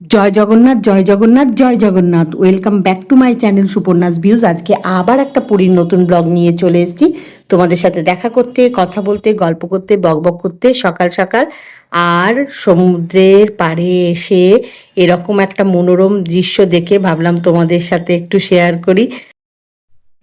জয় জগন্নাথ, জয় জগন্নাথ, জয় Jagannath. Welcome back to my channel Suparna's views. আজকে আবার একটা পুরীর নতুন ব্লগ নিয়ে চলে এসেছি তোমাদের সাথে দেখা করতে, কথা বলতে, গল্প করতে, বকবক করতে সকাল সকাল। আর সমুদ্রের পাড়ে এসে এরকম একটা মনোরম দৃশ্য দেখে ভাবলাম তোমাদের সাথে একটু শেয়ার করি।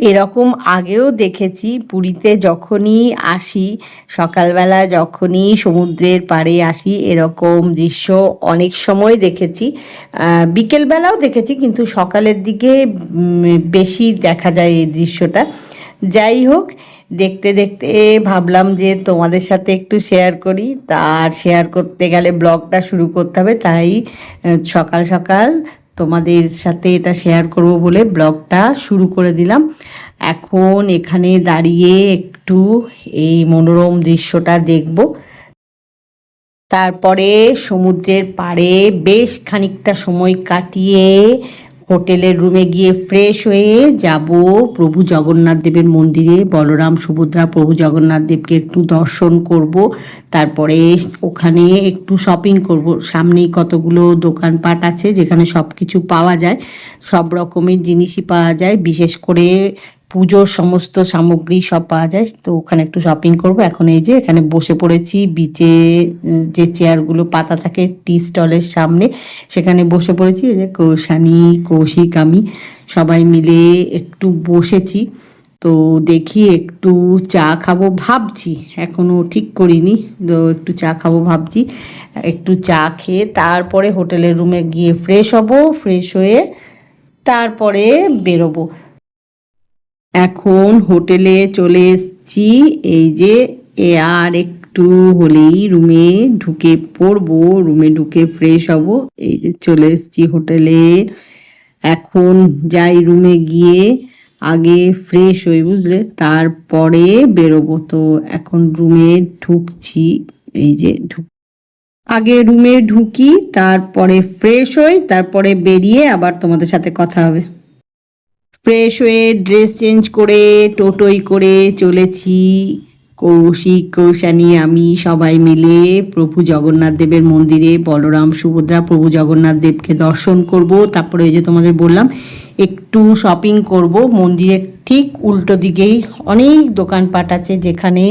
এরকম আগেও দেখেছি পুরীতে যখনই আসি, সকালবেলা যখনই সমুদ্রের পাড়ে আসি এরকম দৃশ্য অনেক সময় দেখেছি। বিকেলবেলাও দেখেছি, কিন্তু সকালের দিকে বেশি দেখা যায় এই দৃশ্যটা। যাই হোক, দেখতে দেখতে ভাবলাম যে তোমাদের সাথে একটু শেয়ার করি। তার শেয়ার করতে গেলে ব্লগটা শুরু করতে হবে, তাই সকাল সকাল তোমাদের সাথে এটা শেয়ার করব বলে ব্লগটা শুরু করে দিলাম। এখন এখানে দাঁড়িয়ে একটু এই মনোরম দৃশ্যটা দেখব, তারপরে সমুদ্রের পাড়ে বেশ খানিকটা সময় কাটিয়ে হোটেলের রুমে গিয়ে ফ্রেশ হয়ে যাব প্রভু জগন্নাথ দেবের মন্দিরে। বলরাম সুভদ্রা প্রভু জগন্নাথ দেবকে একটু দর্শন করব, তারপরে ওখানে একটু শপিং করব। সামনেই কতগুলো দোকানপাট আছে যেখানে সব কিছু পাওয়া যায়, সব রকমের জিনিসই পাওয়া যায়, বিশেষ করে পুজোর সমস্ত সামগ্রী সব পাওয়া যায়। তো ওখানে একটু শপিং করব। এখন এই যে এখানে বসে পড়েছি বিচে, যে চেয়ারগুলো পাতা থাকে টি স্টলের সামনে, সেখানে বসে পড়েছি। এই যে কৌশানী, কৌশিক, আমি সবাই মিলে একটু বসেছি। তো দেখি একটু চা খাবো ভাবছি, এখনও ঠিক করিনি। তো একটু চা খাবো ভাবছি। একটু চা খেয়ে তারপরে হোটেলের রুমে গিয়ে ফ্রেশ হব, ফ্রেশ হয়ে তারপরে বেরোবো। এখন হোটেলে চলে এসেছি। এই যে আর একটু হলেই রুমে ঢুকে পড়বো, রুমে ঢুকে ফ্রেশ হব। এই যে চলে এসেছি হোটেলে। এখন যাই রুমে গিয়ে আগে ফ্রেশ হই, বুঝলে, তারপরে বেরোবো। তো এখন রুমে ঢুকছি। এই যে আগে রুমে ঢুকি, তারপরে ফ্রেশ হই, তারপরে বেরিয়ে আবার তোমাদের সাথে কথা হবে। ফ্রেশ হয়ে ড্রেস চেঞ্জ করে টোটোই করে চলেছি কৌশিক, কৌশানী, আমি সবাই মিলে প্রভু জগন্নাথ দেবের মন্দিরে। বলরাম সুভদ্রা প্রভু জগন্নাথ দেবকে দর্শন করব, তারপরে ওই যে তোমাদের বললাম একটু শপিং করব। মন্দিরের ঠিক উল্টো দিকেই অনেক দোকানপাট আছে যেখানে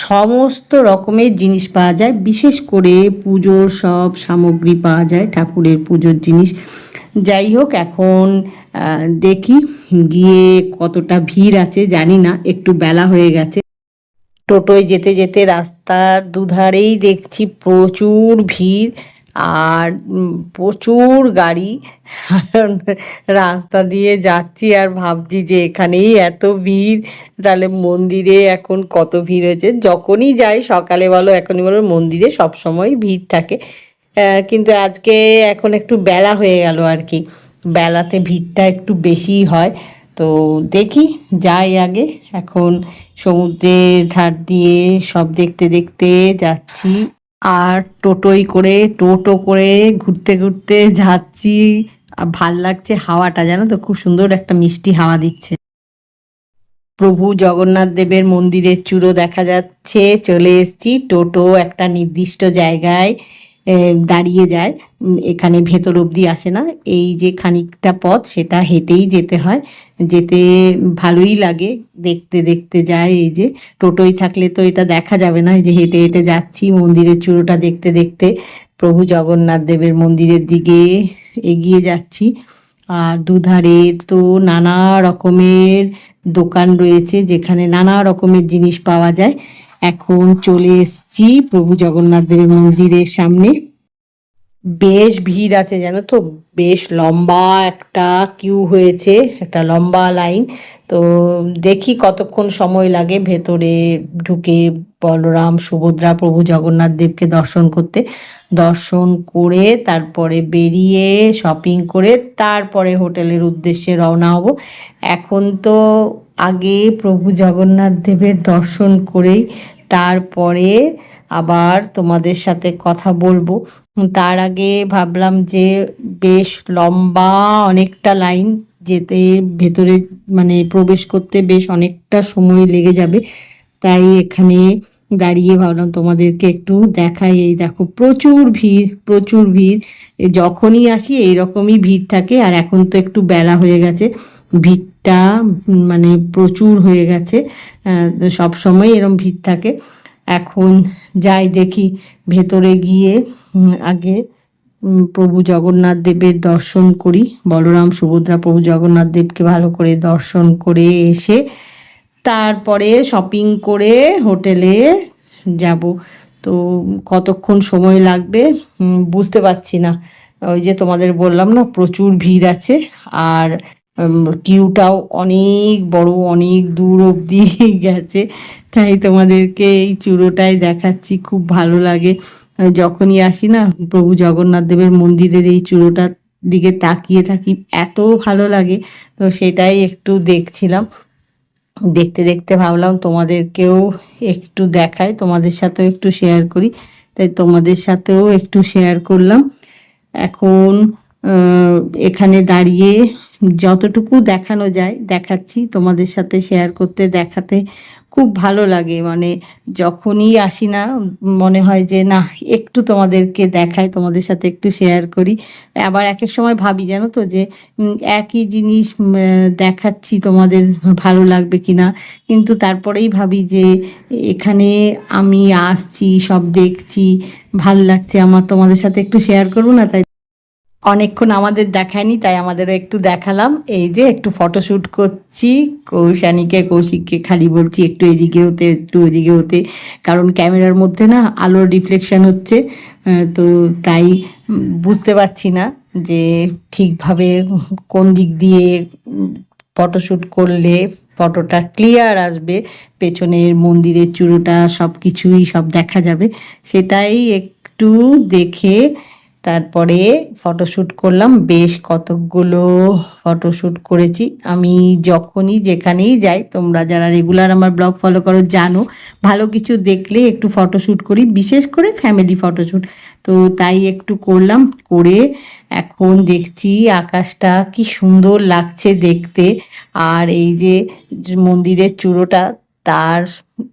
সমস্ত রকমের জিনিস পাওয়া যায়, বিশেষ করে পুজোর সব সামগ্রী পাওয়া যায়, ঠাকুরের পুজোর জিনিস। যাই হোক, এখন দেখি গিয়ে কতটা ভিড় আছে জানি না, একটু বেলা হয়ে গেছে। টোটোয় যেতে যেতে রাস্তার দুধারেই দেখছি প্রচুর ভিড় আর প্রচুর গাড়ি। রাস্তা দিয়ে যাচ্ছি আর ভাবছি যে এখানেই এত ভিড়, তাহলে মন্দিরে এখন কত ভিড় হয়েছে। যখনই যাই, সকালে বলো এখনই বলো, মন্দিরে সবসময় ভিড় থাকে। কিন্তু আজকে এখন একটু বেলা হয়ে গেল আর কি, বেলাতে ভিড়টা একটু বেশিই হয়। তো দেখি, যাই আগে। এখন সমুদ্রের ধার দিয়ে সব দেখতে দেখতে যাচ্ছি আর টোটো করে ঘুরতে ঘুরতে যাচ্ছি। আর ভাল লাগছে হাওয়াটা, জানো তো, খুব সুন্দর একটা মিষ্টি হাওয়া দিচ্ছে। প্রভু জগন্নাথ দেবের মন্দিরের চূড়ো দেখা যাচ্ছে। চলে এসেছি। টোটো একটা নির্দিষ্ট জায়গায় দাঁড়িয়ে যায়, এখানে ভেতর অবধি আসে না। এই যে খানিকটা পথ সেটা হেঁটেই যেতে হয়, যেতে ভালোই লাগে, দেখতে দেখতে যায়। এই যে টোটোই থাকলে তো এটা দেখা যাবে না। এই যে হেঁটে হেঁটে যাচ্ছি মন্দিরের চূড়োটা দেখতে দেখতে, প্রভু জগন্নাথ দেবের মন্দিরের দিকে এগিয়ে যাচ্ছি। আর দুধারে তো নানা রকমের দোকান রয়েছে যেখানে নানা রকমের জিনিস পাওয়া যায়। এখন চলে এসেছি প্রভু জগন্নাথ দেবের মন্দিরের সামনে। বেশ ভিড় আছে জানো তো, বেশ লম্বা একটা কিউ হয়েছে, একটা লম্বা লাইন। তো দেখি কতক্ষণ সময় লাগে ভেতরে ঢুকে বলরাম সুভদ্রা প্রভু জগন্নাথ দেবকে দর্শন করতে। দর্শন করে তারপরে বেরিয়ে শপিং করে তারপরে হোটেলের উদ্দেশ্যে রওনা হব। এখন তো আগে প্রভু জগন্নাথ দেবের দর্শন করেই তারপরে আবার তোমাদের সাথে কথা বলবো। তার আগে ভাবলাম যে বেশ লম্বা অনেকটা লাইন, যেতে ভেতরে মানে প্রবেশ করতে বেশ অনেকটা সময় লেগে যাবে, তাই এখানে দাঁড়িয়ে ভাবলাম তোমাদেরকে একটু দেখাই। এই দেখো প্রচুর ভিড়, প্রচুর ভিড়। যখনই আসি এইরকমই ভিড় থাকে। আর এখন তো একটু বেলা হয়ে গেছে, ভিড়টা মানে প্রচুর হয়ে গেছে। সব সময় এরম ভিড় থাকে। এখন যাই দেখি ভেতরে গিয়ে আগে প্রভু জগন্নাথ দেবের দর্শন করি। বলরাম সুভদ্রা প্রভু জগন্নাথ দেবকে ভালো করে দর্শন করে এসে তারপরে শপিং করে হোটেলে যাব। তো কতক্ষণ সময় লাগবে বুঝতে পারছি না। ওই যে তোমাদের বললাম না প্রচুর ভিড় আছে, আর কিউটাও অনেক বড়, অনেক দূর অবধি গেছে। তাই তোমাদেরকে এই চূড়োটাই দেখাচ্ছি, খুব ভালো লাগে। যখনই আসি না প্রভু জগন্নাথ দেবের মন্দিরের এই চূড়োটার দিকে তাকিয়ে থাকি, এত ভালো লাগে। তো সেটাই একটু দেখছিলাম। দেখতে দেখতে ভাবলাম তোমাদেরকেও একটু দেখাই, তোমাদের সাথেও একটু শেয়ার করি। তাই তোমাদের সাথেও একটু শেয়ার করলাম। এখন এখানে দাঁড়িয়ে যতটুকু দেখানো যায় দেখাচ্ছি, তোমাদের সাথে শেয়ার করতে দেখাতে খুব ভালো লাগে। মানে যখনই আসি না মনে হয় যে না একটু তোমাদেরকে দেখাই, তোমাদের সাথে একটু শেয়ার করি। আবার এক এক সময় ভাবি জানো তো যে একই জিনিস দেখাচ্ছি তোমাদের ভালো লাগবে কি না, কিন্তু তারপরেই ভাবি যে এখানে আমি আসছি, সব দেখছি, ভালো লাগছে আমার, তোমাদের সাথে একটু শেয়ার করবো না। তাই অনেকক্ষণ আমাদের দেখায়নি, তাই আমাদেরও একটু দেখালাম। এই যে একটু ফটোশ্যুট করছি, কৌশিককে খালি বলছি একটু এদিকে হতে, একটু ওদিকে হতে, কারণ ক্যামেরার মধ্যে না আলোর রিফ্লেকশন হচ্ছে। তো তাই বুঝতে পারছি না যে ঠিকভাবে কোন দিক দিয়ে ফটোশ্যুট করলে ফটোটা ক্লিয়ার আসবে, পেছনের মন্দিরের চূড়োটা সব কিছুই সব দেখা যাবে। সেটাই একটু দেখে তারপরে ফটোশ্যুট করলাম। বেশ কতকগুলো ফটোশ্যুট করেছি আমি। যখনই যেখানেই যাই, তোমরা যারা রেগুলার আমার ব্লগ ফলো করো জানো, ভালো কিছু দেখলে একটু ফটোশ্যুট করি, বিশেষ করে ফ্যামিলি ফটোশ্যুট। তো তাই একটু করলাম, করে এখন দেখছি আকাশটা কি সুন্দর লাগছে দেখতে। আর এই যে মন্দিরের চূড়োটা, তার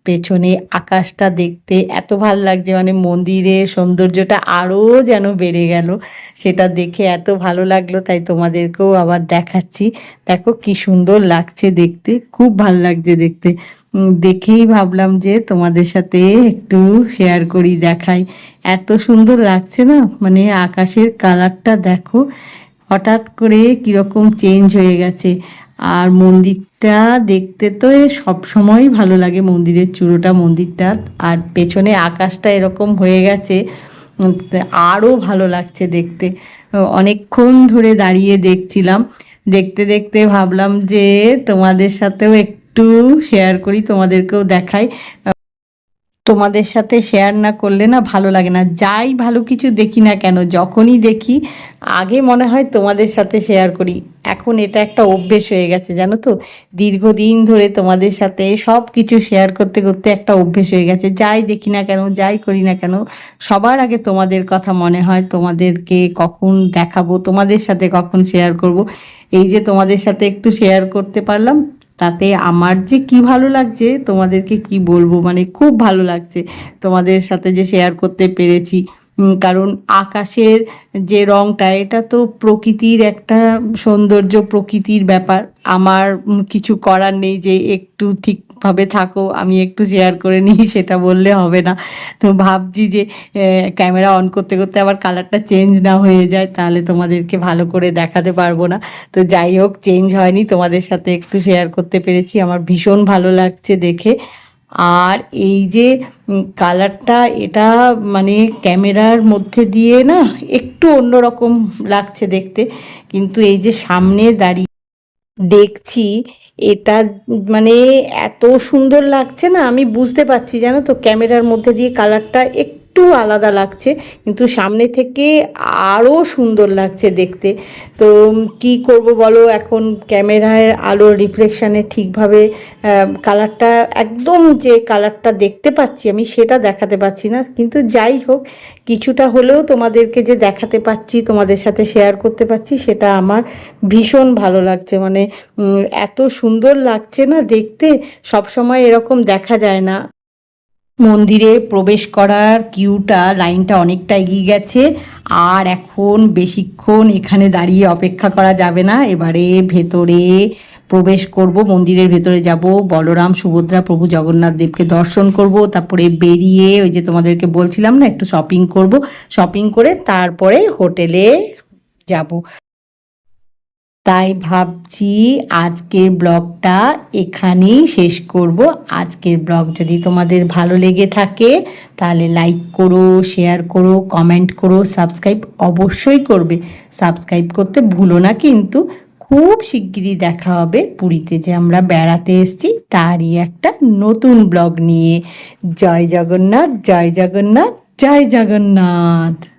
পেছনে আকাশটা দেখতে এত ভাল লাগছে, মানে মন্দিরের সৌন্দর্যটা আরও যেন বেড়ে গেল। সেটা দেখে এত ভালো লাগলো, তাই তোমাদেরকেও আবার দেখাচ্ছি। দেখো কি সুন্দর লাগছে দেখতে, খুব ভাল লাগছে দেখতে। দেখেই ভাবলাম যে তোমাদের সাথে একটু শেয়ার করি, দেখাই। এত সুন্দর লাগছে না, মানে আকাশের কালারটা দেখো হঠাৎ করে কীরকম চেঞ্জ হয়ে গেছে। আর মন্দিরটা দেখতে তো সব সময়ই ভালো লাগে, মন্দিরের চূড়োটা, মন্দিরটা, আর পেছনে আকাশটা এরকম হয়ে গেছে, আরও ভালো লাগছে দেখতে। অনেকক্ষণ ধরে দাঁড়িয়ে দেখছিলাম, দেখতে দেখতে ভাবলাম যে তোমাদের সাথেও একটু শেয়ার করি, তোমাদেরকেও দেখাই। তোমাদের সাথে শেয়ার না করলে না ভালো লাগে না। যাই ভালো কিছু দেখি না কেন, যখনই দেখি আগে মনে হয় তোমাদের সাথে শেয়ার করি। এখন এটা একটা অভ্যেস হয়ে গেছে জানো তো, দীর্ঘদিন ধরে তোমাদের সাথে সব কিছু শেয়ার করতে করতে একটা অভ্যেস হয়ে গেছে। যাই দেখি না কেন, যাই করি না কেন, সবার আগে তোমাদের কথা মনে হয়, তোমাদেরকে কখন দেখাবো, তোমাদের সাথে কখন শেয়ার করব। এই যে তোমাদের সাথে একটু শেয়ার করতে পারলাম, তাতে আমার যে কি ভালো লাগছে তোমাদেরকে কি বলবো, মানে খুব ভালো লাগছে তোমাদের সাথে যে শেয়ার করতে পেরেছি। কারণ আকাশের যে রঙটা, এটা তো প্রকৃতির একটা সৌন্দর্য, প্রকৃতির ব্যাপার। আমার কিছু করার নেই যে একটু ঠিকভাবে থাকো, আমি একটু শেয়ার করে নিই সেটা বললে হবে না। তো ভাবছি যে ক্যামেরা অন করতে করতে আবার কালারটা চেঞ্জ না হয়ে যায়, তাহলে তোমাদেরকে ভালো করে দেখাতে পারবো না। তো যাই হোক, চেঞ্জ হয়নি, তোমাদের সাথে একটু শেয়ার করতে পেরেছি, আমার ভীষণ ভালো লাগছে দেখে। আর এই যে কালারটা, এটা মানে ক্যামেরার মধ্যে দিয়ে না একটু অন্যরকম লাগছে দেখতে, কিন্তু এই যে সামনে দাঁড়িয়ে দেখছি এটা মানে এত সুন্দর লাগছে না, আমি বুঝতে পারছি জানো তো ক্যামেরার মধ্যে দিয়ে কালারটা একটু আলাদা লাগছে, কিন্তু সামনে থেকে আরও সুন্দর লাগছে দেখতে। তো কি করব বলো, এখন ক্যামেরায় আলোর রিফ্লেকশানে ঠিকভাবে কালারটা, একদম যে কালারটা দেখতে পাচ্ছি আমি সেটা দেখাতে পাচ্ছি না, কিন্তু যাই হোক কিছুটা হলেও তোমাদেরকে যে দেখাতে পাচ্ছি, তোমাদের সাথে শেয়ার করতে পারছি, সেটা আমার ভীষণ ভালো লাগছে। মানে এত সুন্দর লাগছে না দেখতে, সব সময় এরকম দেখা যায় না। মন্দিরে প্রবেশ করার লাইনটা অনেকটা এগিয়ে গেছে। আর এখন বেশিক্ষণ এখানে দাঁড়িয়ে অপেক্ষা করা যাবে না, এবারে ভেতরে প্রবেশ করব, মন্দিরের ভেতরে যাব, বলরাম সুভদ্রা প্রভু জগন্নাথ দেবকে দর্শন করব, তারপরে বেরিয়ে ওই যে তোমাদেরকে বলছিলাম না একটু শপিং করব, শপিং করে তারপরে হোটেলে যাব। তাই ভাবছি আজকের ব্লগটা এখানেই শেষ করব। আজকের ব্লগ যদি তোমাদের ভালো লেগে থাকে তাহলে লাইক করো, শেয়ার করো, কমেন্ট করো, সাবস্ক্রাইব অবশ্যই করবে। সাবস্ক্রাইব করতে ভুলো না কিন্তু। খুব শিগগিরই দেখা হবে পুরীতে যে আমরা বেড়াতে এসেছি তারই একটা নতুন ব্লগ নিয়ে। জয় জগন্নাথ, জয় জগন্নাথ, জয় জগন্নাথ।